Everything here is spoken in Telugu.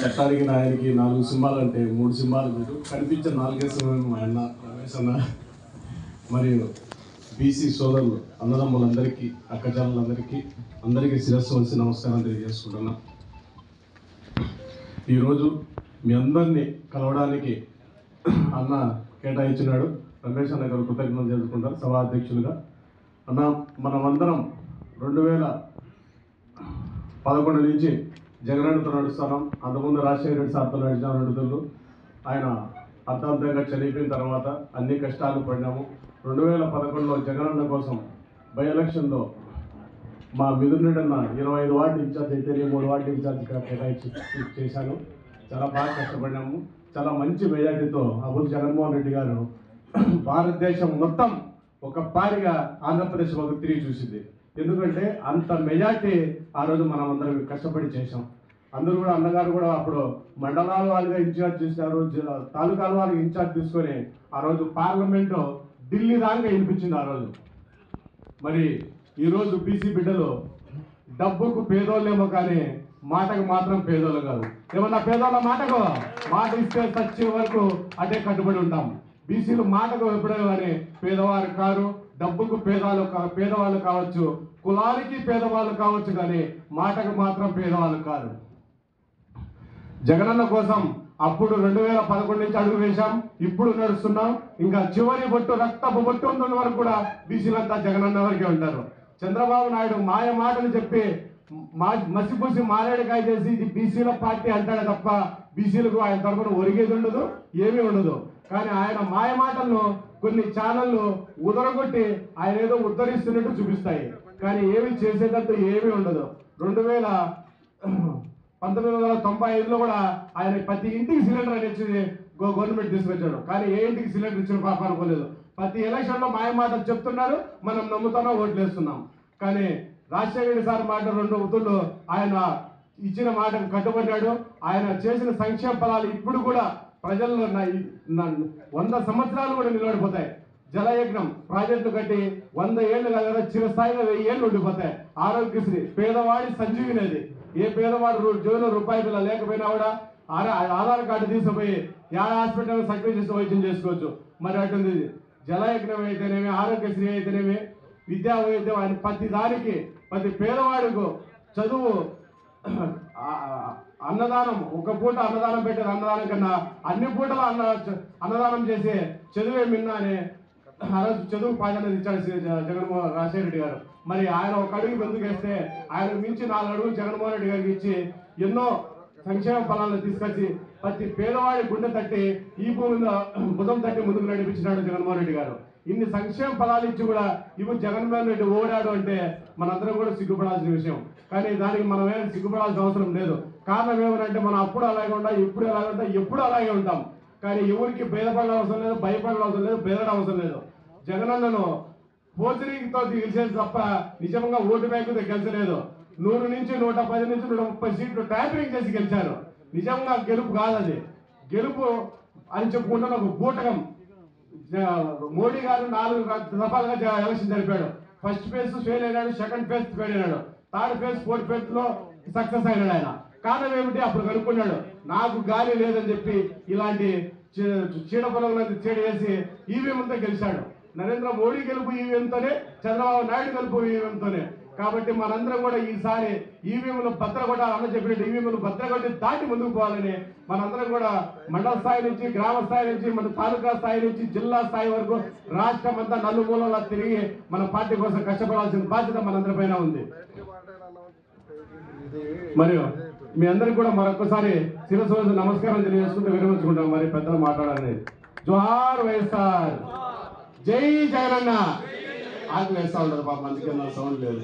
చట్టానికి నాయనికి 4 సింహాలు అంటే 3 సింహాలు మీరు కనిపించే 4 సింహాలు మా అన్న రమేష్ అన్న మరియు బీసీ సోదరులు అన్నదమ్ములందరికీ అందరికీ శిరస్సు వంచి నమస్కారం తెలియజేసుకుంటున్నా. ఈరోజు మీ అందరినీ కలవడానికి అన్న కేటాయించినాడు. రమేష్ అన్న గారు కృతజ్ఞతలు తెలుసుకుంటారు సభా అధ్యక్షులుగా. అన్న మనమందరం 2011 నుంచి జగనన్నతో నడుస్తున్నాం. అంతకుముందు రాజశేఖర రెడ్డి సార్తో నడిచిన నడుతులు ఆయన అర్థాంతంగా చనిపోయిన తర్వాత అన్ని కష్టాలు పడినాము. 2011లో జగనన్న కోసం బై ఎలక్షన్లో మా మిథునుడన్న 25 వార్డు ఇన్ఛార్జ్ అయితే 3 వార్డు ఇన్ఛార్జ్గా కేటాయించి చేశాను. చాలా బాగా కష్టపడినాము. చాలా మంచి మెజార్టీతో అప్పుడు జగన్మోహన్ రెడ్డి గారు భారతదేశం మొత్తం ఒక పారిగా ఆంధ్రప్రదేశ్ ఒక తిరిగి చూసింది. ఎందుకంటే అంత మెజార్టీ ఆ రోజు మనం అందరం కష్టపడి చేశాం. అందరూ కూడా అన్నగారు కూడా అప్పుడు మండలాల వారిగా ఇన్ఛార్జ్ చేసినారు, తాలూకాల వారికి ఇన్ఛార్జ్ తీసుకొని ఆ రోజు పార్లమెంటు ఢిల్లీ దాకా వినిపించింది ఆ రోజు. మరి ఈరోజు బీసీ బిడ్డలు డబ్బుకు పేదోళ్ళేమో కానీ మాటకు మాత్రం పేదోళ్ళు కాదు. ఏమన్నా పేదోళ్ళ మాటకు మాట ఇస్తే చచ్చే వరకు అదే కట్టుబడి ఉంటాం. బీసీలు మాటకు ఎప్పుడైనా కానీ పేదవారు కారు, డబ్బుకు పేదవాళ్ళు కావచ్చు, కులానికి పేదవాళ్ళు కావచ్చు, కానీ మాటకు మాత్రం పేదవాళ్ళు కాదు. జగనన్న కోసం అప్పుడు 2011 నుంచి అడుగు వేశాం, ఇప్పుడు నడుస్తున్నాం. ఇంకా చివరి బొట్టు రక్తపు బొట్టు ఉన్న వరకు కూడా బీసీలంతా జగనన్న వరకే ఉంటారు. చంద్రబాబు నాయుడు మాయ మాటలు చెప్పి మసిపూసి మారేడుకాయ చేసి ఇది బీసీల పార్టీ అంటాడు తప్ప బీసీలకు ఆయన తరఫున ఒరిగేది ఉండదు, ఏమీ ఉండదు. కానీ ఆయన మాయ మాటలను కొన్ని ఛానళ్ళు ఉదరగొట్టి ఆయన ఏదో ఉద్ధరిస్తున్నట్టు చూపిస్తాయి, కానీ ఏమి చేసేటట్టు ఏమీ ఉండదు. 1995లో కూడా ఆయన ప్రతి ఇంటికి సిలిండర్ అనేది గవర్నమెంట్ తీసుకొచ్చాడు, కానీ ఏ ఇంటికి సిలిండర్ ఇచ్చిన పాప అనుకోలేదు. ప్రతి ఎలక్షన్లో మాయ మాటలు చెప్తున్నారు, మనం నమ్ముతానో ఓట్లు వేస్తున్నాం. కానీ రాజశేఖర రెడ్డి సార్ మాట 2 ఉతుళ్ళు ఆయన ఇచ్చిన మాటకు కట్టుబడ్డాడు. ఆయన చేసిన సంక్షేమ ఫలాలు ఇప్పుడు కూడా ప్రజల్లో 100 సంవత్సరాలు కూడా నిలబడిపోతాయి. జలయజ్ఞం ప్రాజెక్టు కట్టి 100 ఏళ్ళు కదా చిరస్థాయిగా 1000 ఏళ్ళు ఉండిపోతాయి. ఆరోగ్యశ్రీ పేదవాడి సంజీవినది. ఏ పేదవాడు జోలో రూపాయి బిల్ల లేకపోయినా కూడా ఆధార్ కార్డు తీసుకుపోయి హాస్పిటల్ సక్రియ చేసి వైద్యం చేసుకోవచ్చు. మరి అటుంది జలయజ్ఞం అయితేనేమి, ఆరోగ్యశ్రీ అయితేనేమి, విద్యా వైద్యం అని ప్రతి దానికి ప్రతి పేదవాడికి చదువు, అన్నదానం, ఒక పూట అన్నదానం పెట్టారు. అన్నదానం కన్నా అన్ని పూటలు అన్నదానం చేసి చదువే మిన్నా అని ఆ రోజు చదువు ప్రాధాన్యత ఇచ్చాడు జగన్మోహన్ రాజశేఖర రెడ్డి గారు. మరి ఆయన ఒక అడుగు ముందుకు వేస్తే ఆయన మించి 4 అడుగులు జగన్మోహన్ రెడ్డి గారికి ఇచ్చి ఎన్నో సంక్షేమ ఫలాలను తీసుకొచ్చి ప్రతి పేదవాడి గుండె తట్టి ఈ భూమిలో భుజం తట్టి ముందుకు నడిపించినాడు జగన్మోహన్ రెడ్డి గారు. ఇన్ని సంక్షేమ ఫలాలు ఇచ్చి కూడా ఇప్పుడు జగన్మోహన్ రెడ్డి ఓడాడు అంటే మనందరం కూడా సిగ్గుపడాల్సిన విషయం. కానీ దానికి మనం ఏం సిగ్గుపడాల్సిన అవసరం లేదు. కారణం ఏమనంటే మనం అప్పుడు అలాగే ఉంటాం, ఇప్పుడు అలాగే ఉంటాం, ఎప్పుడు అలాగే ఉంటాం. కానీ ఎవరికి భేదపడాల్సిన అవసరం లేదు, భయపడాల్సిన అవసరం లేదు, బెదరడం అవసరం లేదు. జగనన్నను పోచరీతో గెలిచేది తప్ప నిజంగా ఓటు బ్యాంకుతో గెలిచలేదు. 100 నుంచి 110 నుంచి 130 సీట్లు ట్యాపరింగ్ చేసి గెలిచారు. నిజంగా గెలుపు కాదు అది. గెలుపు అని చెప్పుకుంటున్న ఒక బూటకం. మోడీ గారు 4 దఫాలుగా ఎలక్షన్ జరిపాడు. ఫస్ట్ ఫేజ్ ఫెయిల్ అయినాడు, సెకండ్ ఫేజ్ ఫెయిల్ అయినాడు, థర్డ్ ఫేజ్, ఫోర్త్ ఫేజ్ లో సక్సెస్ అయినాడు ఆయన. కారణం ఏమిటి? అప్పుడు కనుక్కున్నాడు, నాకు గాలి లేదని చెప్పి ఇలాంటి చీడపొలంలో చీడ వేసి ఈవీఎంతో గెలిచాడు. నరేంద్ర మోడీ గెలుపు ఈవీఎంతోనే, చంద్రబాబు నాయుడు గెలుపు ఈవీఎంతోనే. కాబట్టి మనందరం కూడా ఈసారి ఈవీఎంలు భద్రకొట్టాలి, అన్న చెప్పినట్టు ఈవీఎంలు భద్రకొట్టి దాటి ముందుకు పోవాలని మనందరం కూడా మండల స్థాయి నుంచి, గ్రామ స్థాయి నుంచి, మన తాలూకా స్థాయి నుంచి, జిల్లా స్థాయి వరకు రాష్ట్రం అంతా నలుమూలలా తిరిగి మన పార్టీ కోసం కష్టపడాల్సిన బాధ్యత మనందరిపైన ఉంది. మరియు మీ అందరికి కూడా మరొకసారి శిరస్సు నమస్కారం తెలియజేసుకుంటూ విరమించుకుంటాం. మరి పెద్దలు మాట్లాడాలని. జోహార్ వైఎస్ఆర్, జై జగనన్న. ఆకలి వేస్తా ఉంటారు పాపం, అందుకే నా సౌండ్ లేదు.